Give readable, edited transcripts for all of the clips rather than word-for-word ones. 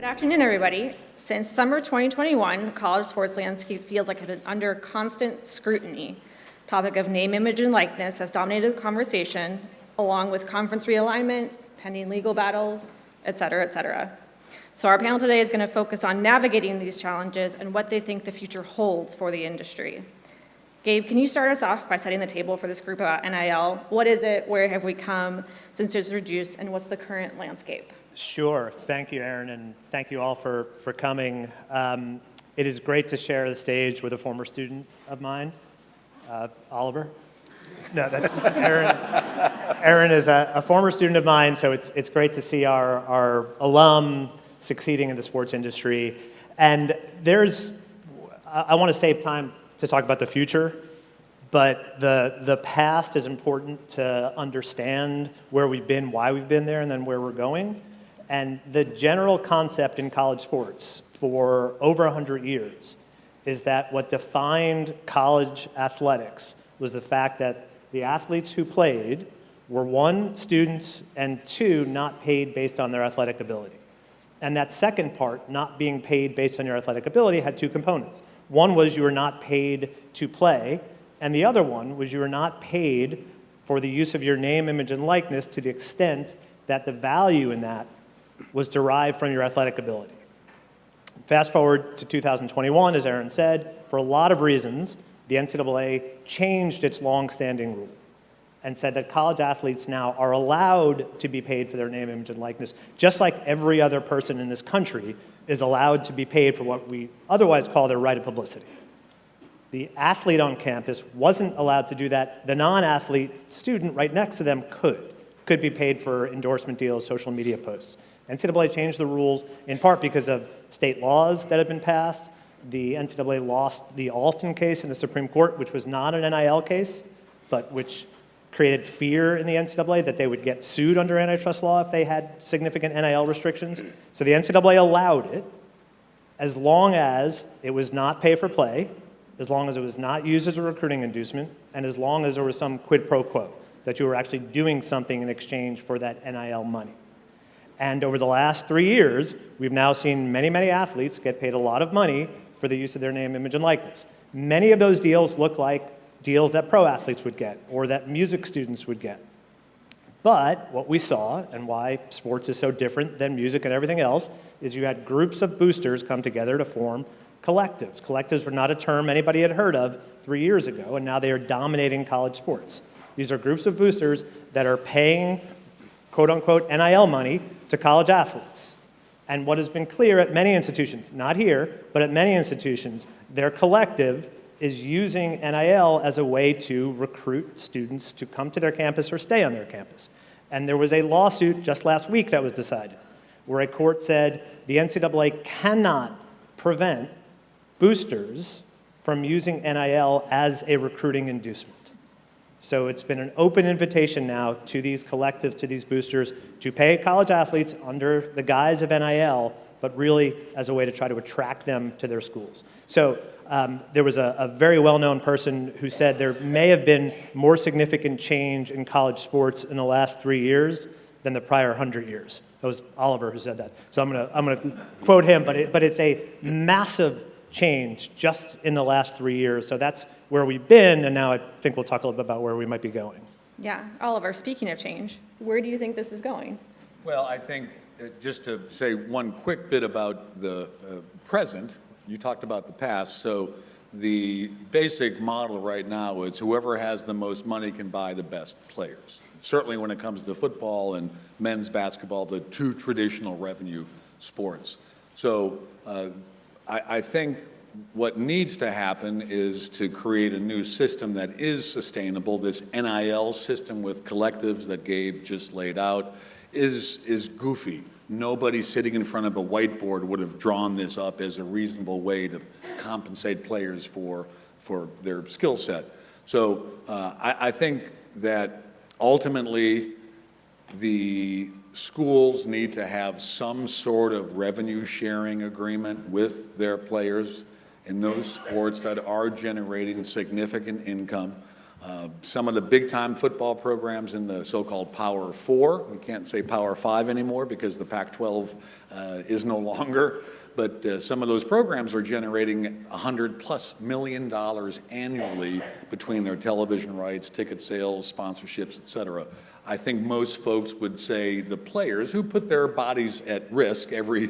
Good afternoon, everybody. Since summer 2021, college sports landscape feels like it's been under constant scrutiny. Topic of name, image, and likeness has dominated the conversation, along with conference realignment, pending legal battles, et cetera, et cetera. So our panel today is going to focus on navigating these challenges and what they think the future holds for the industry. Gabe, can you start us off by setting the table for this group about NIL? What is it? Where have we come since it was reduced? And what's the current landscape? Sure. Thank you, Erin, and thank you all for coming. It is great to share the stage with a former student of mine, Oliver. No, that's Erin. Erin is a former student of mine, so it's great to see our alum succeeding in the sports industry. And I want to save time to talk about the future, but the past is important to understand where we've been, why we've been there, and then where we're going. And the general concept in college sports for over 100 years is that what defined college athletics was the fact that the athletes who played were, one, students, and two, not paid based on their athletic ability. And that second part, not being paid based on your athletic ability, had two components. One was you were not paid to play, and the other one was you were not paid for the use of your name, image, and likeness to the extent that the value in that was derived from your athletic ability. Fast forward to 2021, as Erin said, for a lot of reasons, the NCAA changed its longstanding rule and said that college athletes now are allowed to be paid for their name, image, and likeness, just like every other person in this country is allowed to be paid for what we otherwise call their right of publicity. The athlete on campus wasn't allowed to do that. The non-athlete student right next to them could be paid for endorsement deals, social media posts. NCAA changed the rules in part because of state laws that have been passed. The NCAA lost the Alston case in the Supreme Court, which was not an NIL case, but which created fear in the NCAA that they would get sued under antitrust law if they had significant NIL restrictions. So the NCAA allowed it as long as it was not pay for play, as long as it was not used as a recruiting inducement, and as long as there was some quid pro quo, that you were actually doing something in exchange for that NIL money. And over the last 3 years, we've now seen many, many athletes get paid a lot of money for the use of their name, image, and likeness. Many of those deals look like deals that pro athletes would get or that music students would get. But what we saw, and why sports is so different than music and everything else, is you had groups of boosters come together to form collectives. Collectives were not a term anybody had heard of 3 years ago, and now they are dominating college sports. These are groups of boosters that are paying, quote-unquote, NIL money to college athletes. And what has been clear at many institutions, not here, but at many institutions, their collective is using NIL as a way to recruit students to come to their campus or stay on their campus. And there was a lawsuit just last week that was decided, where a court said the NCAA cannot prevent boosters from using NIL as a recruiting inducement. So it's been an open invitation now to these collectives, to these boosters, to pay college athletes under the guise of NIL, but really as a way to try to attract them to their schools. So there was a very well-known person who said there may have been more significant change in college sports in the last 3 years than the prior 100 years. That was Oliver who said that. So I'm gonna quote him, but it's a massive change just in the last 3 years. So that's where we've been, and now I think we'll talk a little bit about where we might be going. Yeah, Oliver, speaking of change, where do you think this is going? Well, I think just to say one quick bit about the present, you talked about the past, so the basic model right now is whoever has the most money can buy the best players. Certainly when it comes to football and men's basketball, the two traditional revenue sports. So I think what needs to happen is to create a new system that is sustainable. This NIL system with collectives that Gabe just laid out is goofy. Nobody sitting in front of a whiteboard would have drawn this up as a reasonable way to compensate players for their skill set. So I think that ultimately the schools need to have some sort of revenue sharing agreement with their players in those sports that are generating significant income. Some of the big-time football programs in the so-called Power Four, we can't say Power Five anymore because the Pac-12 is no longer, but some of those programs are generating $100+ million annually between their television rights, ticket sales, sponsorships, et cetera. I think most folks would say the players who put their bodies at risk every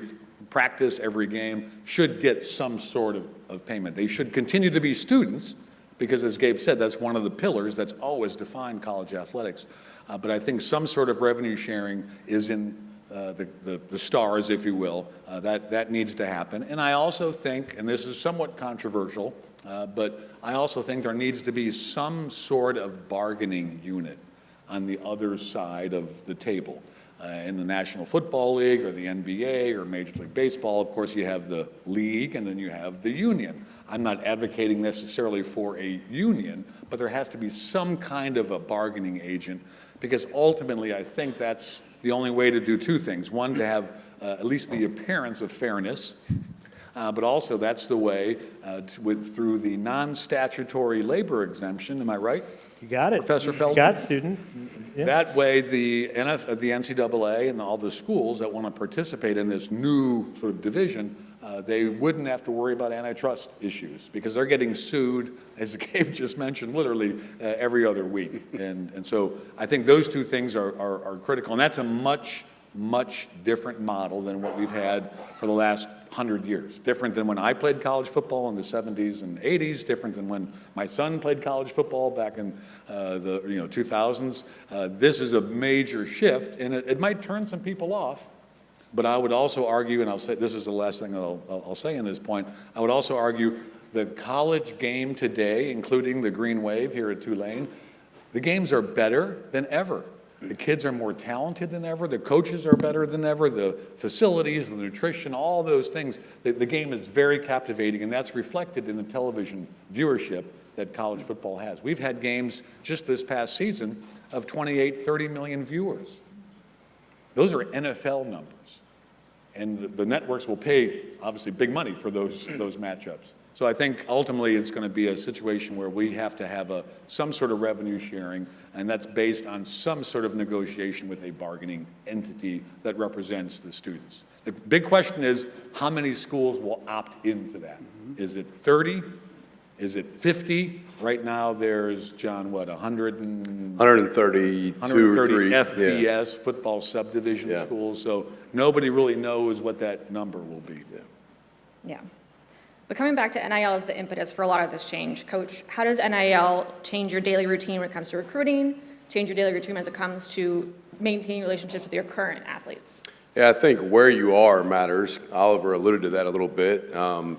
practice, every game, should get some sort of payment. They should continue to be students, because as Gabe said, that's one of the pillars that's always defined college athletics. But I think some sort of revenue sharing is in the stars, if you will. That needs to happen. And I also think, and this is somewhat controversial, but I also think there needs to be some sort of bargaining unit on the other side of the table. In the National Football League or the NBA or Major League Baseball, of course, you have the league and then you have the union. I'm not advocating necessarily for a union, but there has to be some kind of a bargaining agent, because ultimately I think that's the only way to do two things. One, to have at least the appearance of fairness, but also that's the way through the non-statutory labor exemption, am I right? You got it. Professor You Feldman? got it, student. Yeah. That way, the NCAA and all the schools that want to participate in this new sort of division, they wouldn't have to worry about antitrust issues, because they're getting sued, as Gabe just mentioned, literally every other week. And so I think those two things are critical. And that's a much different model than what we've had for the last 100 years. Different than when I played college football in the 70s and 80s, different than when my son played college football back in the 2000s. This is a major shift, and it might turn some people off, but I would also argue, and I'll say, this is the last thing I'll say in this point, I would also argue the college game today, including the Green Wave here at Tulane, the games are better than ever. The kids are more talented than ever. The coaches are better than ever. The facilities, the nutrition, all those things. The game is very captivating, and that's reflected in the television viewership that college football has. We've had games just this past season of 28, 30 million viewers. Those are NFL numbers. And the networks will pay, obviously, big money for those matchups. So I think ultimately it's going to be a situation where we have to have some sort of revenue sharing, and that's based on some sort of negotiation with a bargaining entity that represents the students. The big question is, how many schools will opt into that? Is it 30? Is it 50? Right now there's, John, what, 132 130 or 3 FBS, football subdivision schools, so nobody really knows what that number will be. Yeah. But coming back to NIL as the impetus for a lot of this change, Coach, how does NIL change your daily routine when it comes to recruiting, change your daily routine as it comes to maintaining relationships with your current athletes? Yeah, I think where you are matters. Oliver alluded to that a little bit.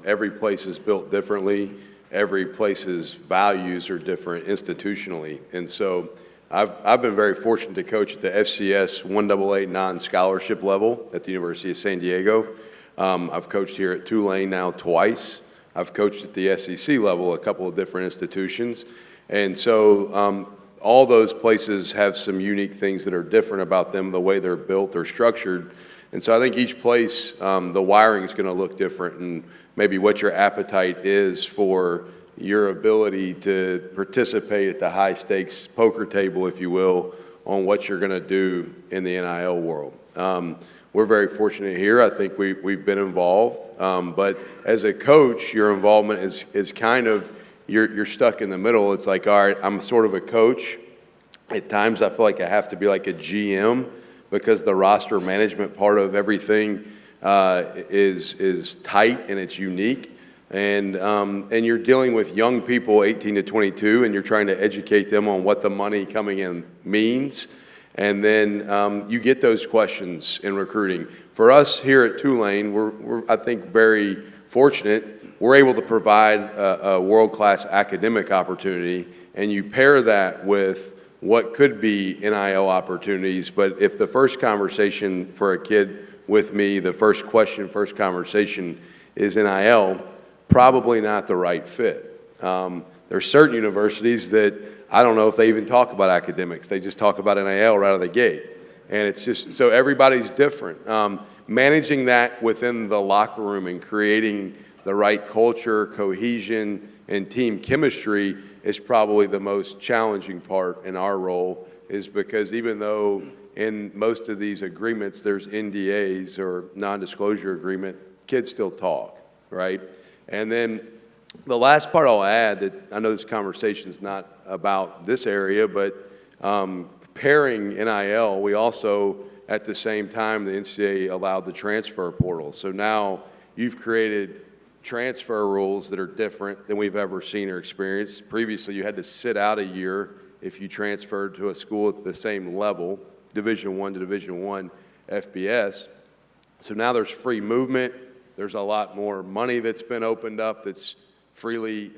Every place is built differently. Every place's values are different institutionally. And so I've been very fortunate to coach at the FCS 1AA non-scholarship level at the University of San Diego. I've coached here at Tulane now twice. I've coached at the SEC level, a couple of different institutions. And so all those places have some unique things that are different about them, the way they're built or structured. And so I think each place, the wiring is going to look different, and maybe what your appetite is for your ability to participate at the high stakes poker table, if you will, on what you're going to do in the NIL world. We're very fortunate here. I think we've been involved, but as a coach, your involvement is kind of, you're stuck in the middle. It's like, all right, I'm sort of a coach. At times I feel like I have to be like a GM, because the roster management part of everything is tight and it's unique. And you're dealing with young people, 18 to 22, and you're trying to educate them on what the money coming in means. And then you get those questions in recruiting. For us here at Tulane, we're I think, very fortunate. We're able to provide a world-class academic opportunity, and you pair that with what could be NIL opportunities. But if the first conversation for a kid with me, the first question, first conversation is NIL, probably not the right fit. There's certain universities that I don't know if they even talk about academics. They just talk about NIL right out of the gate. And it's just, so everybody's different. Managing that within the locker room and creating the right culture, cohesion, and team chemistry is probably the most challenging part in our role, is because even though in most of these agreements there's NDAs or non-disclosure agreement, kids still talk, right? And then the last part I'll add, that I know this conversation is not about this area, but pairing NIL, we also, at the same time, the NCAA allowed the transfer portal. So now you've created transfer rules that are different than we've ever seen or experienced. Previously, you had to sit out a year if you transferred to a school at the same level, Division I to Division I FBS. So now there's free movement. There's a lot more money that's been opened up that's freely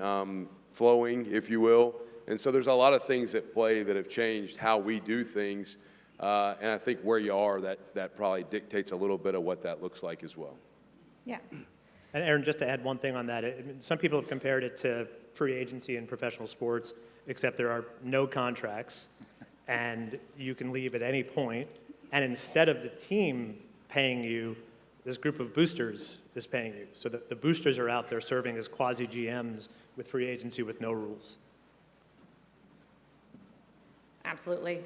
flowing, if you will. And so there's a lot of things at play that have changed how we do things. And I think where you are, that probably dictates a little bit of what that looks like as well. Yeah. And Aaron, just to add one thing on that, some people have compared it to free agency in professional sports, except there are no contracts, and you can leave at any point. And instead of the team paying you, this group of boosters is paying you. So the boosters are out there serving as quasi-GMs with free agency with no rules. Absolutely.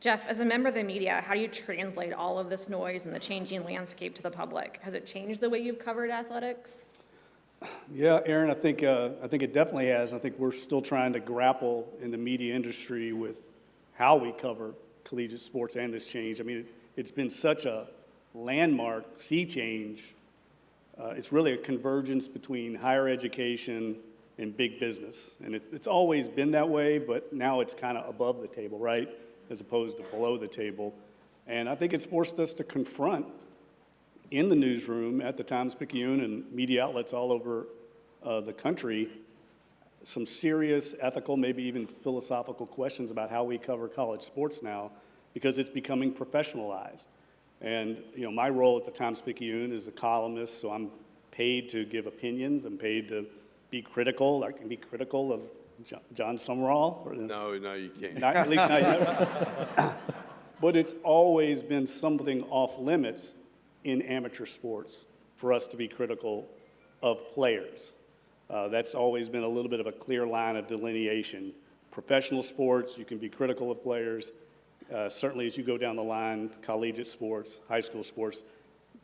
Jeff, as a member of the media, how do you translate all of this noise and the changing landscape to the public? Has it changed the way you've covered athletics? Yeah, Aaron, I think it definitely has. I think we're still trying to grapple in the media industry with how we cover collegiate sports and this change. I mean, it's been such a landmark sea change. It's really a convergence between higher education and big business. And it's always been that way, but now it's kind of above the table, right, as opposed to below the table. And I think it's forced us to confront in the newsroom at the Times-Picayune and media outlets all over the country some serious ethical, maybe even philosophical questions about how we cover college sports now, because it's becoming professionalized. And my role at the Times-Picayune is a columnist, so I'm paid to give opinions. I'm paid to be critical. I can be critical of Jon Sumrall. No, you can't. At least not yet. But it's always been something off limits in amateur sports for us to be critical of players. That's always been a little bit of a clear line of delineation. Professional sports, you can be critical of players. Certainly as you go down the line, collegiate sports, high school sports,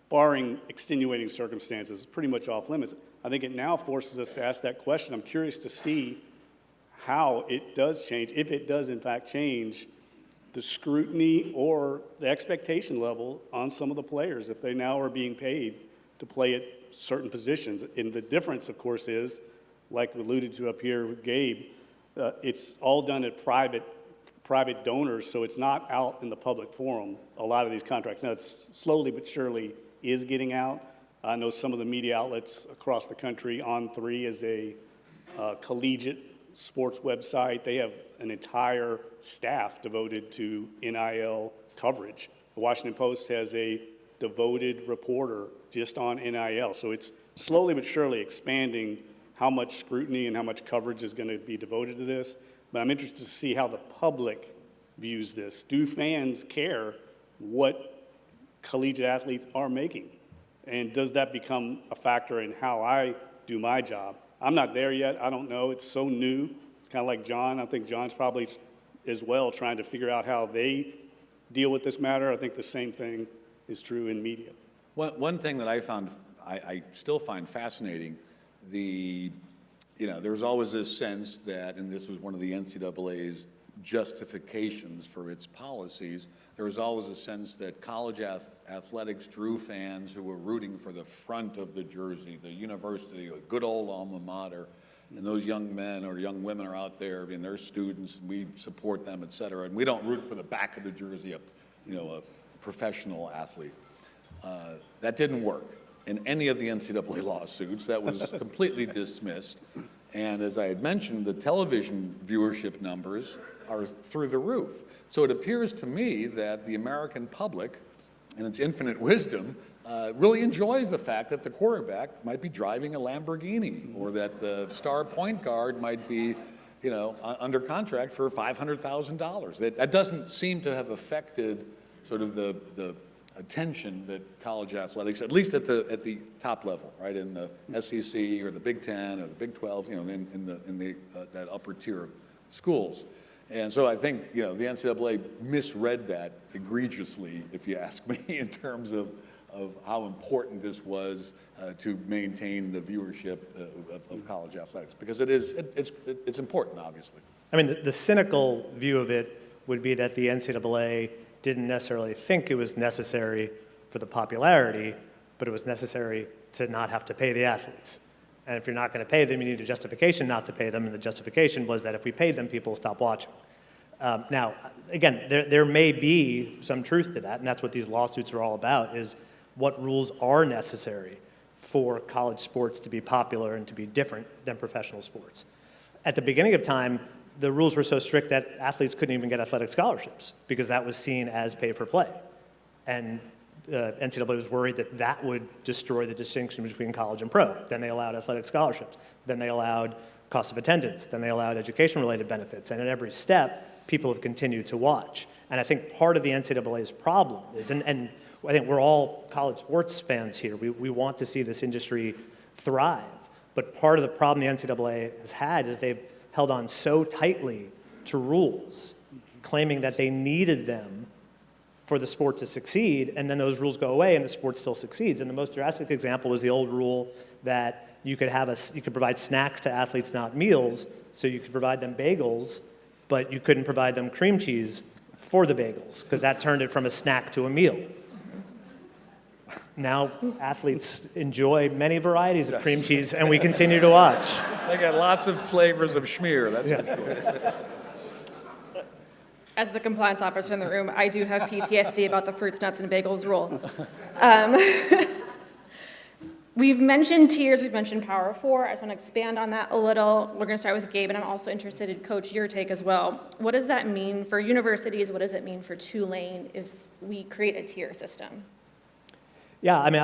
barring extenuating circumstances, pretty much off limits. I think it now forces us to ask that question. I'm curious to see how it does change, if it does in fact change, the scrutiny or the expectation level on some of the players if they now are being paid to play at certain positions. And the difference, of course, is, like we alluded to up here with Gabe, it's all done at private donors, so it's not out in the public forum, a lot of these contracts. Now, it's slowly but surely is getting out. I know some of the media outlets across the country, On3 is a collegiate sports website. They have an entire staff devoted to NIL coverage. The Washington Post has a devoted reporter just on NIL. So it's slowly but surely expanding how much scrutiny and how much coverage is going to be devoted to this. But I'm interested to see how the public views this. Do fans care what collegiate athletes are making? And does that become a factor in how I do my job? I'm not there yet. I don't know. It's so new. It's kind of like Jon. I think Jon's probably as well trying to figure out how they deal with this matter. I think the same thing is true in media. One thing that I still find fascinating, there's always this sense that, and this was one of the NCAA's justifications for its policies, there was always a sense that college athletics drew fans who were rooting for the front of the jersey, the university, a good old alma mater, and those young men or young women are out there, and they're students, and we support them, et cetera, and we don't root for the back of the jersey, a professional athlete. That didn't work in any of the NCAA lawsuits. That was completely dismissed. And as I had mentioned, the television viewership numbers are through the roof. So it appears to me that the American public, in its infinite wisdom, really enjoys the fact that the quarterback might be driving a Lamborghini, or that the star point guard might be, under contract for $500,000. That doesn't seem to have affected sort of the attention that college athletics, at least at the top level, right, in the SEC or the Big Ten or the Big 12, you know, in that upper tier of schools. And so I think, you know, the NCAA misread that egregiously, if you ask me, in terms of how important this was to maintain the viewership of college athletics, because it's important, obviously. I mean, the cynical view of it would be that the NCAA didn't necessarily think it was necessary for the popularity, but it was necessary to not have to pay the athletes. And if you're not going to pay them, you need a justification not to pay them, and the justification was that if we paid them, people will stop watching. Now, again, there may be some truth to that, and that's what these lawsuits are all about, is what rules are necessary for college sports to be popular and to be different than professional sports. At the beginning of time, the rules were so strict that athletes couldn't even get athletic scholarships because that was seen as pay for play. And NCAA was worried that that would destroy the distinction between college and pro. Then they allowed athletic scholarships. Then they allowed cost of attendance. Then they allowed education-related benefits. And at every step, people have continued to watch. And I think part of the NCAA's problem is, and I think we're all college sports fans here, we want to see this industry thrive. But part of the problem the NCAA has had is they've held on so tightly to rules, claiming that they needed them for the sport to succeed, and then those rules go away and the sport still succeeds. And the most drastic example was the old rule that you could provide snacks to athletes, not meals, so you could provide them bagels, but you couldn't provide them cream cheese for the bagels, because that turned it from a snack to a meal. Now athletes enjoy many varieties of cream cheese, and we continue to watch. They got lots of flavors of schmear, that's for sure. As the compliance officer in the room, I do have PTSD about the fruits, nuts, and bagels rule. We've mentioned tiers, we've mentioned Power 4. I just want to expand on that a little. We're going to start with Gabe, and I'm also interested in, Coach, your take as well. What does that mean for universities? What does it mean for Tulane if we create a tier system? Yeah, I mean,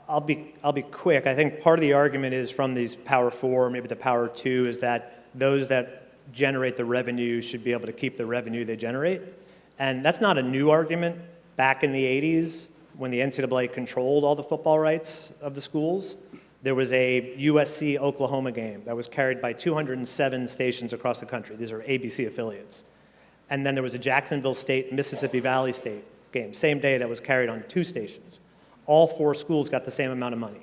I'll be quick. I think part of the argument is from these Power 4, maybe the Power 2, is that those that generate the revenue should be able to keep the revenue they generate. And that's not a new argument. Back in the 80s, when the NCAA controlled all the football rights of the schools, there was a USC-Oklahoma game that was carried by 207 stations across the country. These are ABC affiliates. And then there was a Jacksonville State, Mississippi Valley State game, same day, that was carried on 2 stations. All 4 schools got the same amount of money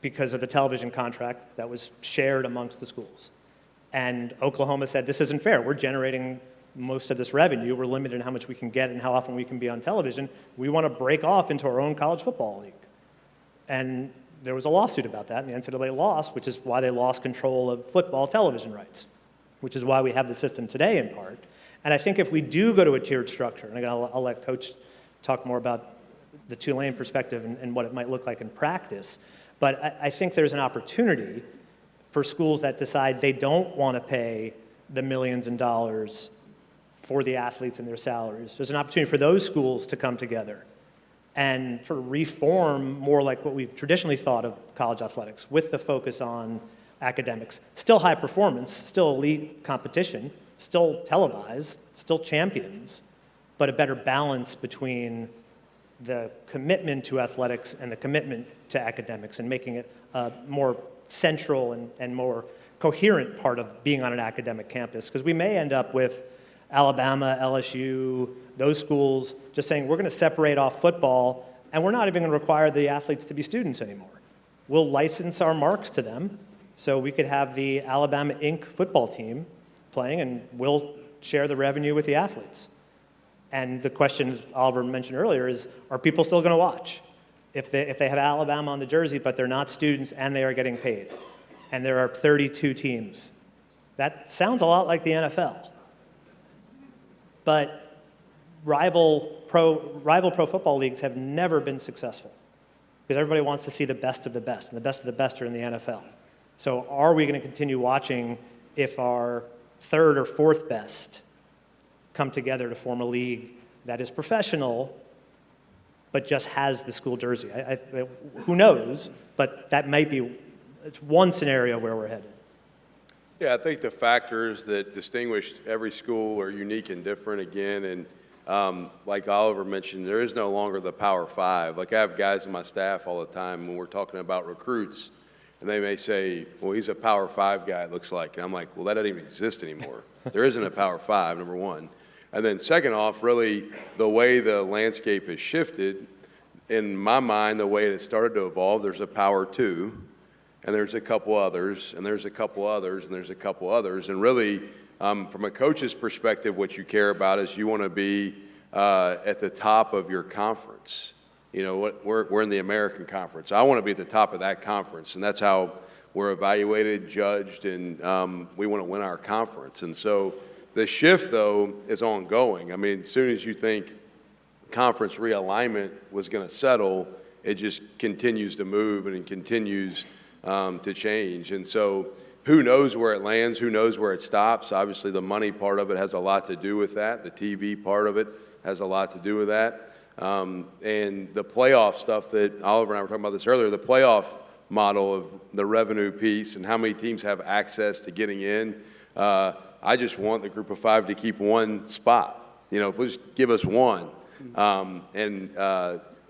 because of the television contract that was shared amongst the schools. And Oklahoma said, this isn't fair. We're generating most of this revenue. We're limited in how much we can get and how often we can be on television. We want to break off into our own college football league. And there was a lawsuit about that, and the NCAA lost, which is why they lost control of football television rights, which is why we have the system today in part. And I think if we do go to a tiered structure, and again, I'll let Coach talk more about the Tulane perspective and what it might look like in practice, but I think there's an opportunity for schools that decide they don't want to pay the millions in dollars for the athletes and their salaries. There's an opportunity for those schools to come together and sort of reform more like what we've traditionally thought of college athletics, with the focus on academics. Still high performance, still elite competition, still televised, still champions, but a better balance between the commitment to athletics and the commitment to academics, and making it more central and more coherent part of being on an academic campus. Because we may end up with Alabama, LSU, those schools just saying, we're going to separate off football, and we're not even going to require the athletes to be students anymore. We'll license our marks to them, so we could have the Alabama Inc. football team playing, and we'll share the revenue with the athletes. And the question, as Oliver mentioned earlier, is, are people still going to watch? If they have Alabama on the jersey, but they're not students and they are getting paid, and there are 32 teams. That sounds a lot like the NFL. But rival pro football leagues have never been successful, because everybody wants to see the best of the best, and the best of the best are in the NFL. So are we going to continue watching if our 3rd or 4th best come together to form a league that is professional but just has the school jersey? Who knows, but that might be one scenario where we're headed. Yeah, I think the factors that distinguish every school are unique and different again, and like Oliver mentioned, there is no longer the Power Five. Like I have guys in my staff all the time when we're talking about recruits, and they may say, well, he's a Power Five guy, it looks like. And I'm like, well, that doesn't even exist anymore. There isn't a Power Five, number one. And then second off, really, the way the landscape has shifted, in my mind, the way it has started to evolve, there's a Power Two, and there's a couple others, and there's a couple others, and there's a couple others. And really, from a coach's perspective, what you care about is you want to be at the top of your conference. You know, we're in the American Conference. I want to be at the top of that conference, and that's how we're evaluated, judged, and we want to win our conference. And so the shift, though, is ongoing. I mean, as soon as you think conference realignment was going to settle, it just continues to move and it continues to change. And so who knows where it lands? Who knows where it stops? Obviously, the money part of it has a lot to do with that. The TV part of it has a lot to do with that. And the playoff stuff that Oliver and I were talking about this earlier, the playoff model of the revenue piece and how many teams have access to getting in. I just want the group of five to keep one spot. You know, if we just give us one.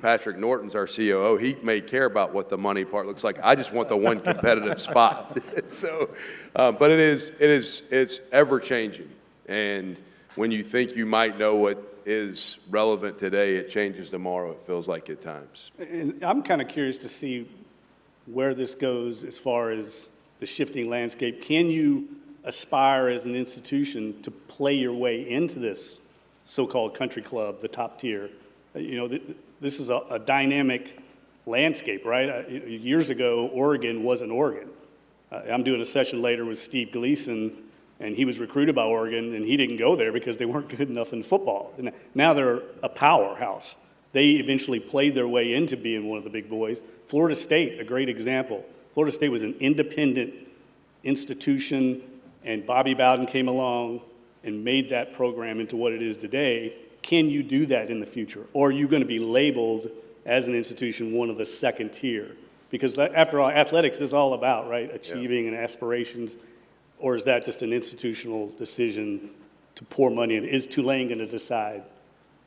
Patrick Norton's our COO. He may care about what the money part looks like. I just want the one competitive spot. So, but it's ever changing. And when you think you might know what is relevant today, it changes tomorrow, it feels like at times. And I'm kind of curious to see where this goes as far as the shifting landscape. Can you aspire as an institution to play your way into this so-called country club, the top tier? You know, this is a dynamic landscape, right? Years ago, Oregon wasn't Oregon. I'm doing a session later with Steve Gleason, and he was recruited by Oregon, and he didn't go there because they weren't good enough in football. And now they're a powerhouse. They eventually played their way into being one of the big boys. Florida State, a great example. Florida State was an independent institution, and Bobby Bowden came along and made that program into what it is today. Can you do that in the future? Or are you going to be labeled as an institution one of the second tier? Because after all, athletics is all about, right, achieving and aspirations. Or is that just an institutional decision to pour money in? Is Tulane going to decide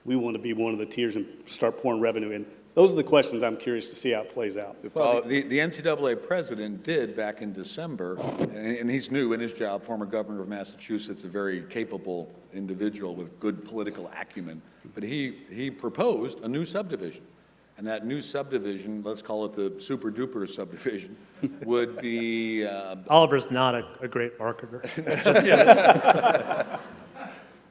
we want to be one of the tiers and start pouring revenue in? Those are the questions I'm curious to see how it plays out. Well, the NCAA president did back in December, and he's new in his job, former governor of Massachusetts, a very capable individual with good political acumen, but he proposed a new subdivision. And that new subdivision, let's call it the super duper subdivision, would be... Oliver's not a great marketer.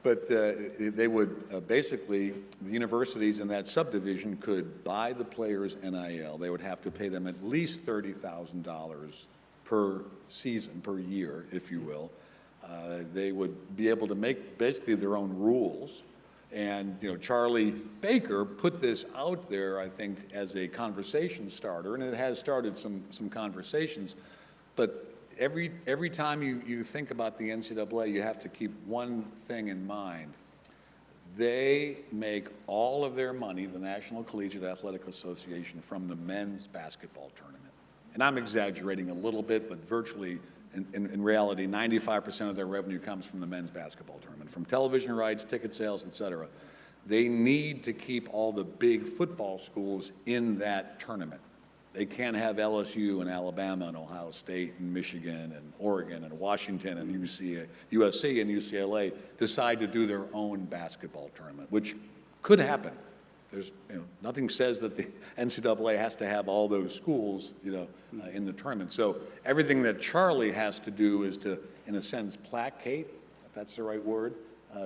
But they would basically, the universities in that subdivision could buy the players' NIL. They would have to pay them at least $30,000 per season, per year, if you will. They would be able to make basically their own rules. And, you know, Charlie Baker put this out there, I think, as a conversation starter, and it has started some conversations. But every time you think about the NCAA, you have to keep one thing in mind. They make all of their money, the National Collegiate Athletic Association, from the men's basketball tournament. And I'm exaggerating a little bit, but virtually, in reality, 95% of their revenue comes from the men's basketball tournament, from television rights, ticket sales, et cetera. They need to keep all the big football schools in that tournament. They can't have LSU and Alabama and Ohio State and Michigan and Oregon and Washington and USC and UCLA decide to do their own basketball tournament, which could happen. There's, you know, nothing says that the NCAA has to have all those schools, you know, in the tournament. So everything that Charlie has to do is to, in a sense, placate, if that's the right word,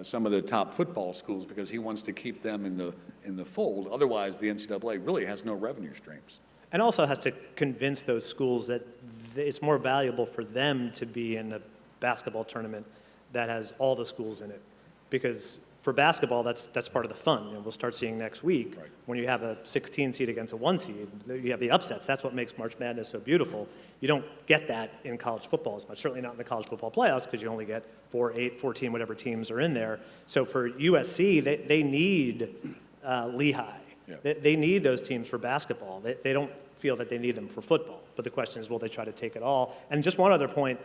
some of the top football schools, because he wants to keep them in the fold. Otherwise, the NCAA really has no revenue streams. And also has to convince those schools that it's more valuable for them to be in a basketball tournament that has all the schools in it. Because for basketball, that's part of the fun. You know, we'll start seeing next week, right, when you have a 16 seed against a 1 seed, you have the upsets. That's what makes March Madness so beautiful. You don't get that in college football as much, certainly not in the college football playoffs, because you only get 4, 8, 14, whatever teams are in there. So for USC, they need Lehigh. Yeah. They need those teams for basketball. They don't feel that they need them for football. But the question is, will they try to take it all? And just one other point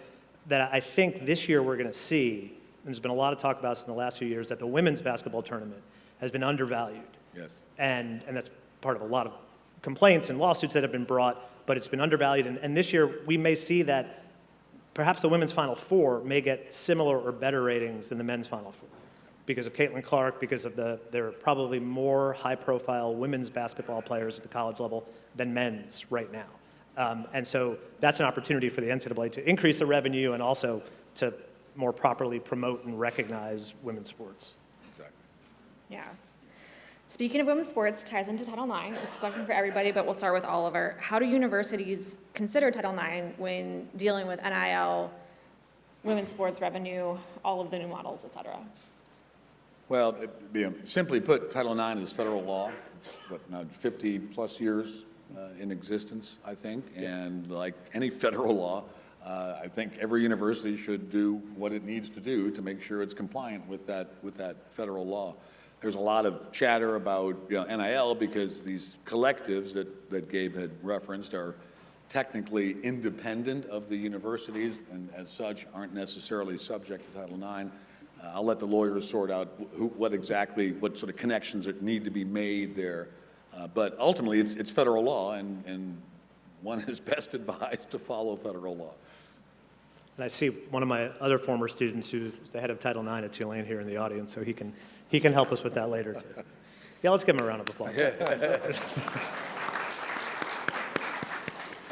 that I think this year we're going to see, and there's been a lot of talk about this in the last few years, that the women's basketball tournament has been undervalued. Yes. And that's part of a lot of complaints and lawsuits that have been brought, but it's been undervalued. And this year, we may see that perhaps the women's Final Four may get similar or better ratings than the men's Final Four because of Caitlin Clark, because of there are probably more high-profile women's basketball players at the college level than men's right now. And so that's an opportunity for the NCAA to increase the revenue and also to more properly promote and recognize women's sports. Exactly. Yeah. Speaking of women's sports, ties into Title IX. This is a question for everybody, but we'll start with Oliver. How do universities consider Title IX when dealing with NIL, women's sports revenue, all of the new models, et cetera? Well, simply put, Title IX is federal law. It's, what, now 50-plus years in existence, I think. And like any federal law, I think every university should do what it needs to do to make sure it's compliant with that federal law. There's a lot of chatter about NIL because these collectives that Gabe had referenced are technically independent of the universities and as such aren't necessarily subject to Title IX. I'll let the lawyers sort out what sort of connections that need to be made there. But ultimately, it's federal law, and one is best advised to follow federal law. And I see one of my other former students who's the head of Title IX at Tulane here in the audience, so he can help us with that later, too. Yeah, let's give him a round of applause.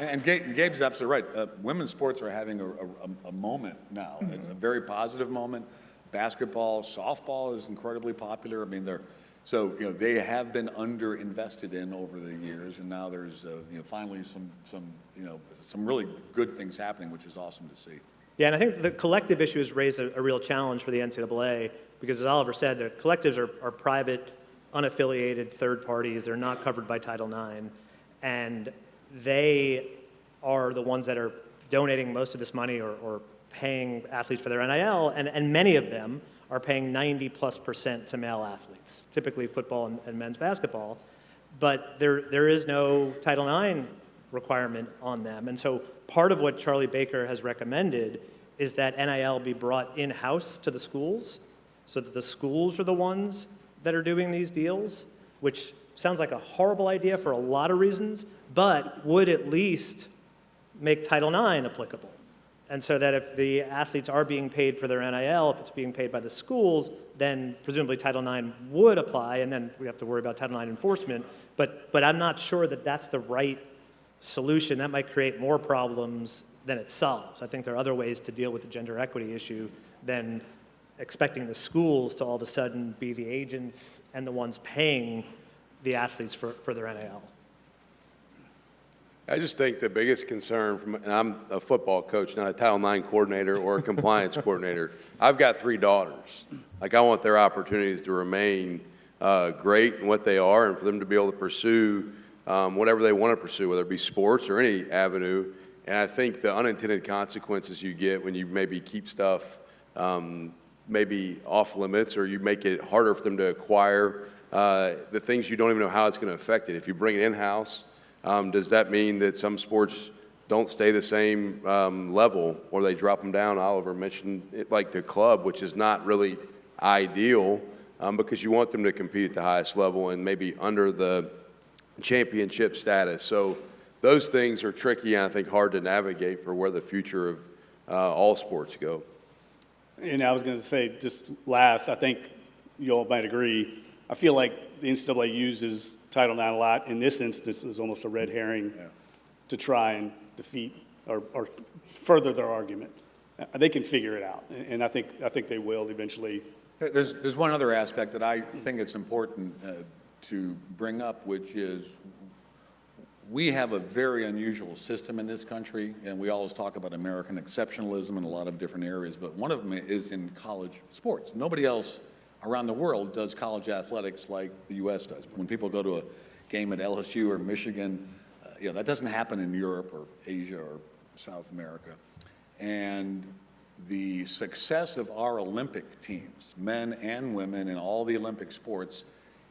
And Gabe's absolutely right. Women's sports are having a moment now. It's a very positive moment. Basketball, softball is incredibly popular. I mean, they have been underinvested in over the years, and now there's finally some really good things happening, which is awesome to see. Yeah, and I think the collective issue has raised a real challenge for the NCAA because, as Oliver said, the collectives are private, unaffiliated third parties. They're not covered by Title IX, and they are the ones that are donating most of this money or paying athletes for their NIL, and many of them are paying 90+% to male athletes, typically football and men's basketball, but there is no Title IX requirement on them. And so part of what Charlie Baker has recommended is that NIL be brought in-house to the schools so that the schools are the ones that are doing these deals, which sounds like a horrible idea for a lot of reasons, but would at least make Title IX applicable. And so that if the athletes are being paid for their NIL, if it's being paid by the schools, then presumably Title IX would apply, and then we have to worry about Title IX enforcement. But I'm not sure that that's the right solution. That might create more problems than it solves. I think there are other ways to deal with the gender equity issue than expecting the schools to all of a sudden be the agents and the ones paying the athletes for their NIL. I just think the biggest concern, and I'm a football coach, not a Title IX coordinator or a compliance coordinator. I've got 3 daughters. Like, I want their opportunities to remain great in what they are and for them to be able to pursue whatever they want to pursue, whether it be sports or any avenue. And I think the unintended consequences you get when you maybe keep stuff maybe off limits or you make it harder for them to acquire the things you don't even know how it's going to affect it. If you bring it in-house, does that mean that some sports don't stay the same level or they drop them down? Oliver mentioned it, like the club, which is not really ideal because you want them to compete at the highest level and maybe under the championship status. So those things are tricky and I think hard to navigate for where the future of all sports go. And I was going to say, just last, I think you all might agree, I feel like the NCAA uses Title IX a lot. In this instance, it's almost a red herring to try and defeat or further their argument. They can figure it out, and I think they will eventually. There's one other aspect that I think it's important to bring up, which is we have a very unusual system in this country, and we always talk about American exceptionalism in a lot of different areas, but one of them is in college sports. Nobody else around the world does college athletics like the U.S. does. When people go to a game at LSU or Michigan, that doesn't happen in Europe or Asia or South America. And the success of our Olympic teams, men and women in all the Olympic sports,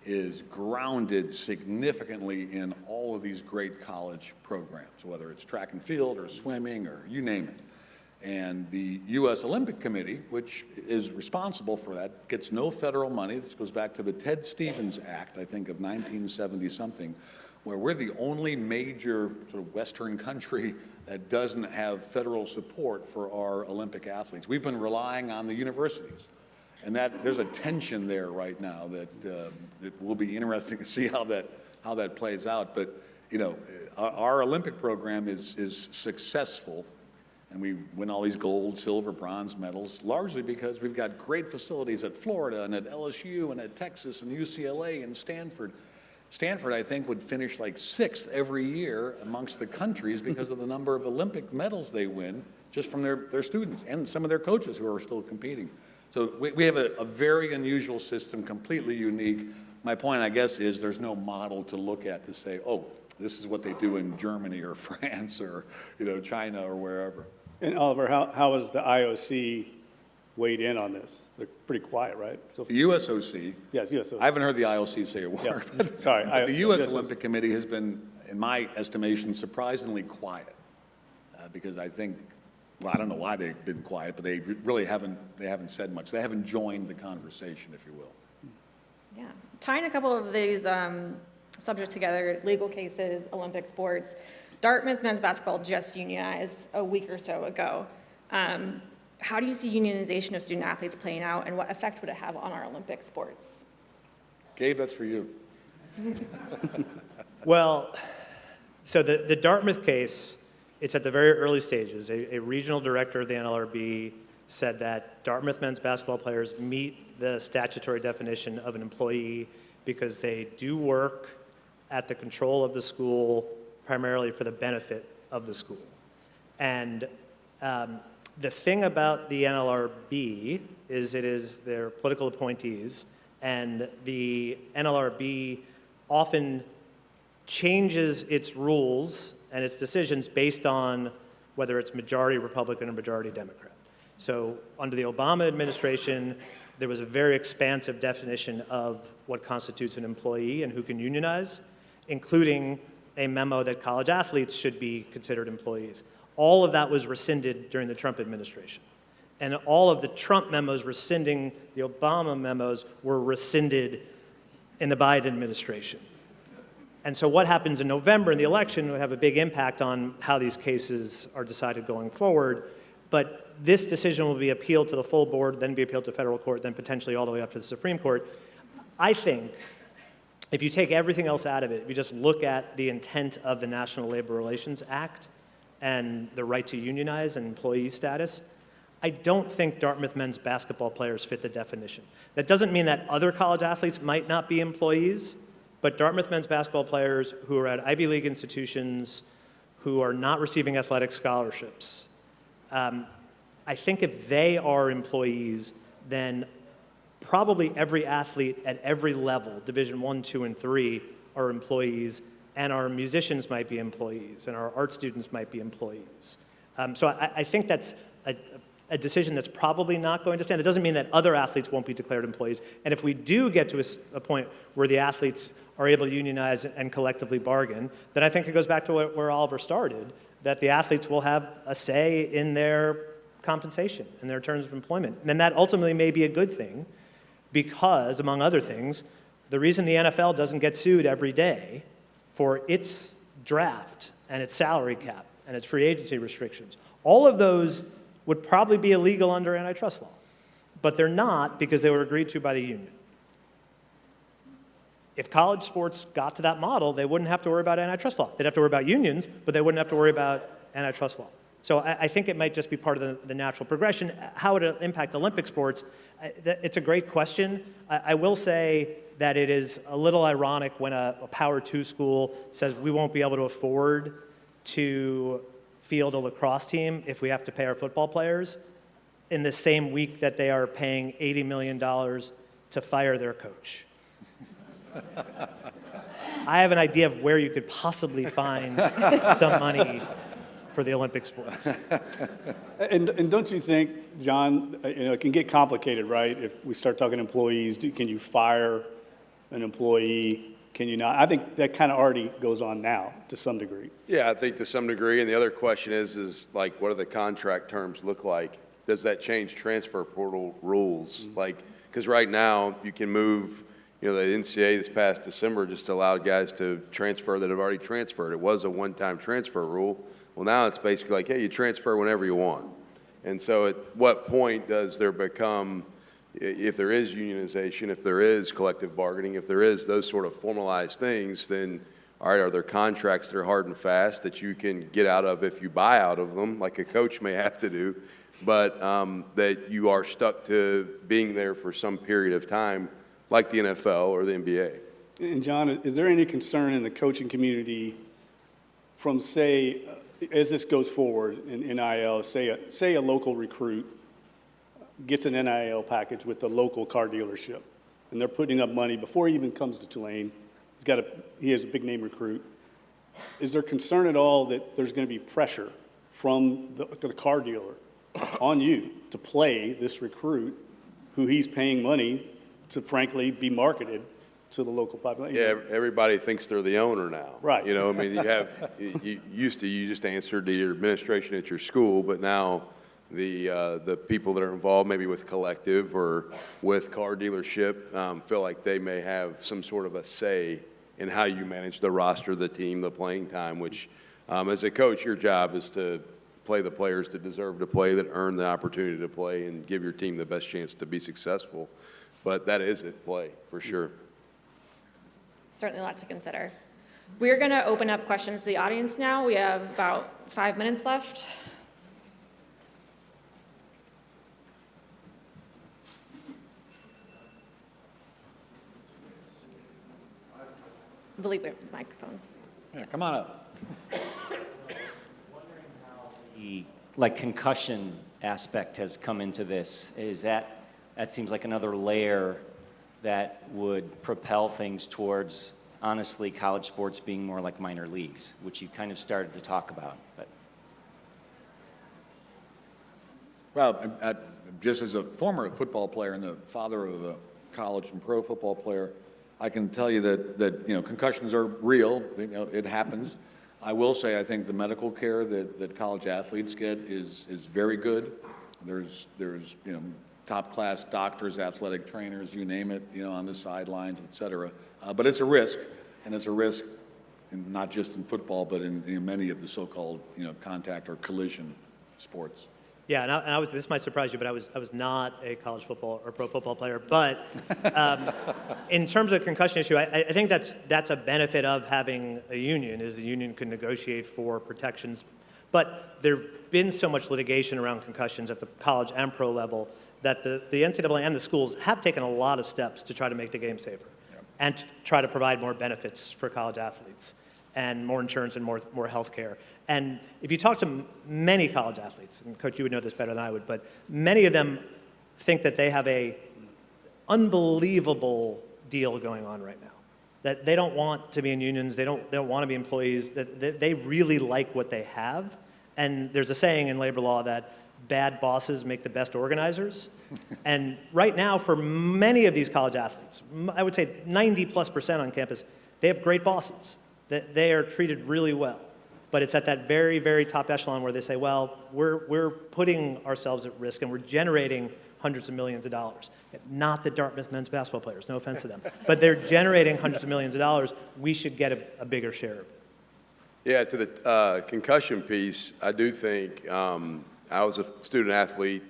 is grounded significantly in all of these great college programs, whether it's track and field or swimming or you name it. And the U.S. Olympic Committee, which is responsible for that, gets no federal money. This goes back to the Ted Stevens Act, I think, of 1970-something, where we're the only major sort of Western country that doesn't have federal support for our Olympic athletes. We've been relying on the universities. And that there's a tension there right now that it will be interesting to see how that plays out. But, you know, our Olympic program is successful. And we win all these gold, silver, bronze medals, largely because we've got great facilities at Florida and at LSU and at Texas and UCLA and Stanford. Stanford, I think, would finish like 6th every year amongst the countries because of the number of Olympic medals they win just from their students and some of their coaches who are still competing. So we have a very unusual system, completely unique. My point, I guess, is there's no model to look at to say, oh, this is what they do in Germany or France or, you know, China or wherever. And Oliver, how has the IOC weighed in on this? They're pretty quiet, right? So, The USOC, yes, USOC. I haven't heard the IOC say a word. Yeah. Sorry. But the U.S. Olympic Committee has been, in my estimation, surprisingly quiet. Because I think, well, I don't know why they've been quiet, but they really haven't said much. They haven't joined the conversation, if you will. Yeah, tying a couple of these subjects together, legal cases, Olympic sports. Dartmouth men's basketball just unionized a week or so ago. How do you see unionization of student athletes playing out, and what effect would it have on our Olympic sports? Gabe, that's for you. Well, so the Dartmouth case, it's at the very early stages. A regional director of the NLRB said that Dartmouth men's basketball players meet the statutory definition of an employee because they do work at the control of the school, primarily for the benefit of the school. And the thing about the NLRB is it is their political appointees, and the NLRB often changes its rules and its decisions based on whether it's majority Republican or majority Democrat. So under the Obama administration, there was a very expansive definition of what constitutes an employee and who can unionize, including a memo that college athletes should be considered employees. All of that was rescinded during the Trump administration. And all of the Trump memos rescinding the Obama memos were rescinded in the Biden administration. And so what happens in November in the election would have a big impact on how these cases are decided going forward. But this decision will be appealed to the full board, then be appealed to federal court, then potentially all the way up to the Supreme Court. I think if you take everything else out of it, if you just look at the intent of the National Labor Relations Act and the right to unionize and employee status, I don't think Dartmouth men's basketball players fit the definition. That doesn't mean that other college athletes might not be employees, but Dartmouth men's basketball players who are at Ivy League institutions, who are not receiving athletic scholarships, I think if they are employees, then probably every athlete at every level, Division I, II, and III, are employees, and our musicians might be employees, and our art students might be employees. So I think that's a decision that's probably not going to stand. It doesn't mean that other athletes won't be declared employees. And if we do get to a point where the athletes are able to unionize and collectively bargain, then I think it goes back to where Oliver started, that the athletes will have a say in their compensation, in their terms of employment. And that ultimately may be a good thing because, among other things, the reason the NFL doesn't get sued every day for its draft and its salary cap and its free agency restrictions, all of those would probably be illegal under antitrust law. But they're not because they were agreed to by the union. If college sports got to that model, they wouldn't have to worry about antitrust law. They'd have to worry about unions, but they wouldn't have to worry about antitrust law. So I think it might just be part of the natural progression. How would it impact Olympic sports? It's a great question. I will say that it is a little ironic when a Power 2 school says we won't be able to afford to field a lacrosse team if we have to pay our football players in the same week that they are paying $80 million to fire their coach. I have an idea of where you could possibly find some money for the Olympic sports. And don't you think, John, it can get complicated, right? If we start talking employees, can you fire an employee can you not? I think that kind of already goes on now to some degree. Yeah, I think to some degree. And the other question is like, what do the contract terms look like? Does that change transfer portal rules? Like, because right now you can move, the NCAA this past December just allowed guys to transfer that have already transferred. It was a one-time transfer rule. Well, now it's basically like, hey, you transfer whenever you want. And so at what point does there become, if there is unionization, if there is collective bargaining, if there is those sort of formalized things, then, all right, are there contracts that are hard and fast that you can get out of if you buy out of them, like a coach may have to do, but that you are stuck to being there for some period of time, like the NFL or the NBA? And John, is there any concern in the coaching community from, say, as this goes forward in NIL, say a local recruit gets an NIL package with the local car dealership, and they're putting up money before he even comes to Tulane. He has a big name recruit. Is there concern at all that there's going to be pressure from the car dealer on you to play this recruit who he's paying money to, frankly, be marketed to the local population? Yeah, everybody thinks they're the owner now. Right. You used to, you just answered to your administration at your school, but now the people that are involved, maybe with collective or with car dealership, feel like they may have some sort of a say in how you manage the roster, the team, the playing time, which as a coach, your job is to play the players that deserve to play, that earn the opportunity to play, and give your team the best chance to be successful. But that is at play, for sure. Certainly a lot to consider. We're going to open up questions to the audience now. We have about 5 minutes left. I believe we have microphones. Yeah, come on up. The concussion aspect has come into this. That seems like another layer that would propel things towards, honestly, college sports being more like minor leagues, which you kind of started to talk about. But Well, just as a former football player and the father of a college and pro football player, I can tell you that concussions are real. It happens. I will say I think the medical care that college athletes get is very good. There's top-class doctors, athletic trainers, you name it, on the sidelines, et cetera. But it's a risk, and it's a risk not just in football, but in many of the so-called, contact or collision sports. Yeah, and this might surprise you, but I was not a college football or pro football player. But in terms of the concussion issue, I think that's a benefit of having a union, is the union can negotiate for protections. But there's been so much litigation around concussions at the college and pro level that the NCAA and the schools have taken a lot of steps to try to make the game safer and to try to provide more benefits for college athletes and more insurance and more health care. And if you talk to many college athletes, and Coach, you would know this better than I would, but many of them think that they have a unbelievable deal going on right now. That they don't want to be in unions, they don't want to be employees, that they really like what they have. And there's a saying in labor law that bad bosses make the best organizers. And right now, for many of these college athletes, I would say 90+% on campus, they have great bosses. That they are treated really well. But it's at that very, very top echelon where they say, well, we're putting ourselves at risk and we're generating hundreds of millions of dollars. Not the Dartmouth men's basketball players, no offense to them. But they're generating hundreds of millions of dollars. We should get a bigger share of it. Yeah, to the concussion piece, I do think I was a student athlete,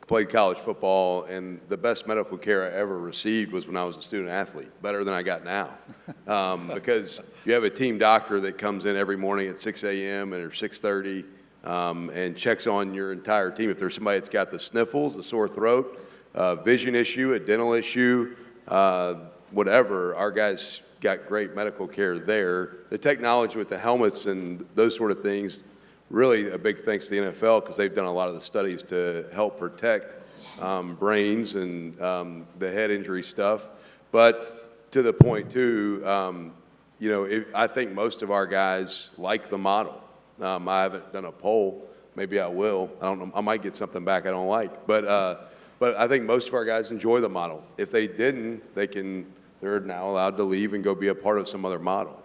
played college football, and the best medical care I ever received was when I was a student athlete, better than I got now. Because you have a team doctor that comes in every morning at 6 a.m. or 6:30 and checks on your entire team. If there's somebody that's got the sniffles, a sore throat, a vision issue, a dental issue, whatever, our guys got great medical care there. The technology with the helmets and those sort of things, really a big thanks to the NFL because they've done a lot of the studies to help protect brains and the head injury stuff. But to the point too, I think most of our guys like the model. I haven't done a poll. Maybe I will. I don't know. I might get something back I don't like. But I think most of our guys enjoy the model. If they didn't, they can they're now allowed to leave and go be a part of some other model.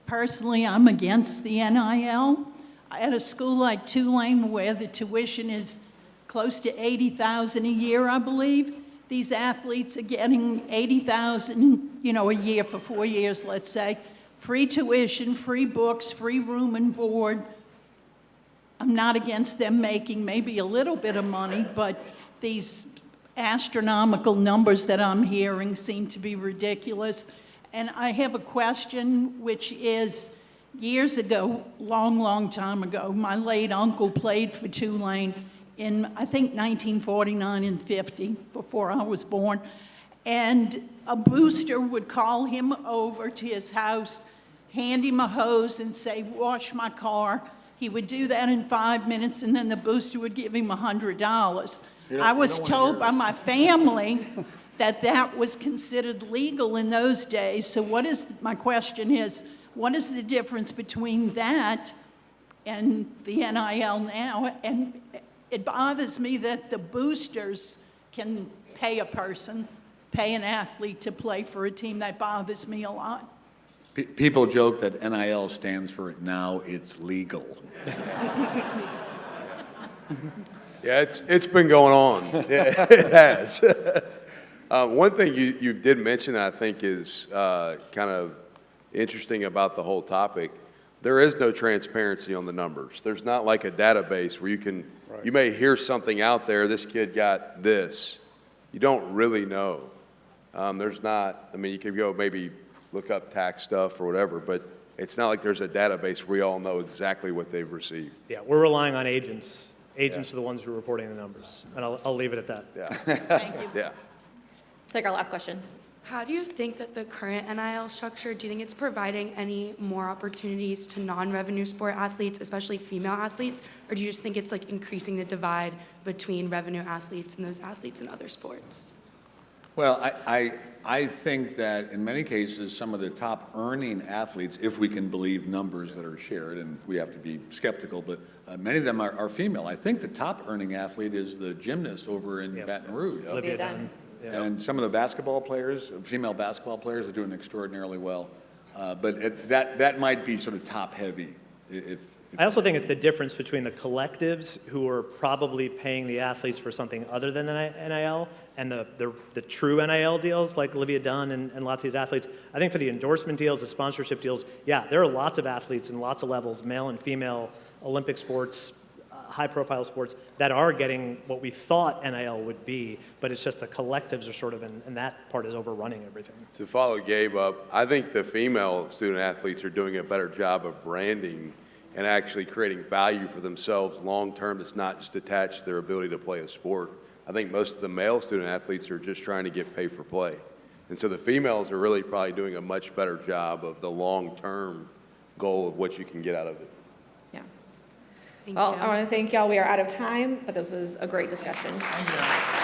Personally, I'm against the NIL. At a school like Tulane, where the tuition is close to $80,000 a year, I believe, these athletes are getting $80,000, a year for 4 years, let's say. Free tuition, free books, free room and board. I'm not against them making maybe a little bit of money, but these astronomical numbers that I'm hearing seem to be ridiculous. And I have a question, which is, years ago, long time ago, my late uncle played for Tulane in, I think, 1949 and 50, before I was born. And a booster would call him over to his house, hand him a hose and say, wash my car. He would do that in 5 minutes, and then the booster would give him $100. I was told by my family that that was considered legal in those days. So my question is, what is the difference between that and the NIL now? And it bothers me that the boosters can pay an athlete to play for a team. That bothers me a lot. People joke that NIL stands for now it's legal. Yeah, it's been going on. Yeah, it has. One thing you did mention that I think is kind of interesting about the whole topic, there is no transparency on the numbers. There's not like a database where you may hear something out there, this kid got this. You don't really know. There's not, you could go maybe look up tax stuff or whatever, but it's not like there's a database where we all know exactly what they've received. Yeah, we're relying on agents. Agents are the ones who are reporting the numbers, and I'll leave it at that. Yeah. Thank you. Yeah. Take our last question. How do you think that the current NIL structure, do you think it's providing any more opportunities to non-revenue sport athletes, especially female athletes, or do you just think it's like increasing the divide between revenue athletes and those athletes in other sports? Well, I think that in many cases, some of the top earning athletes, if we can believe numbers that are shared, and we have to be skeptical, but many of them are female. I think the top earning athlete is the gymnast over in Baton Rouge. Olivia Dunn. Yeah. And some of the basketball players, female basketball players, are doing extraordinarily well. But that might be sort of top heavy. I also think it's the difference between the collectives who are probably paying the athletes for something other than the NIL and the true NIL deals like Olivia Dunn and lots of these athletes. I think for the endorsement deals, the sponsorship deals, yeah, there are lots of athletes in lots of levels, male and female, Olympic sports, high-profile sports, that are getting what we thought NIL would be, but it's just the collectives are sort of, and that part is overrunning everything. To follow Gabe up, I think the female student athletes are doing a better job of branding and actually creating value for themselves long-term that's not just attached to their ability to play a sport. I think most of the male student athletes are just trying to get paid for play. And so the females are really probably doing a much better job of the long-term goal of what you can get out of it. Yeah. Thank Well, you. I want to thank y'all. We are out of time, but this was a great discussion. Thank you.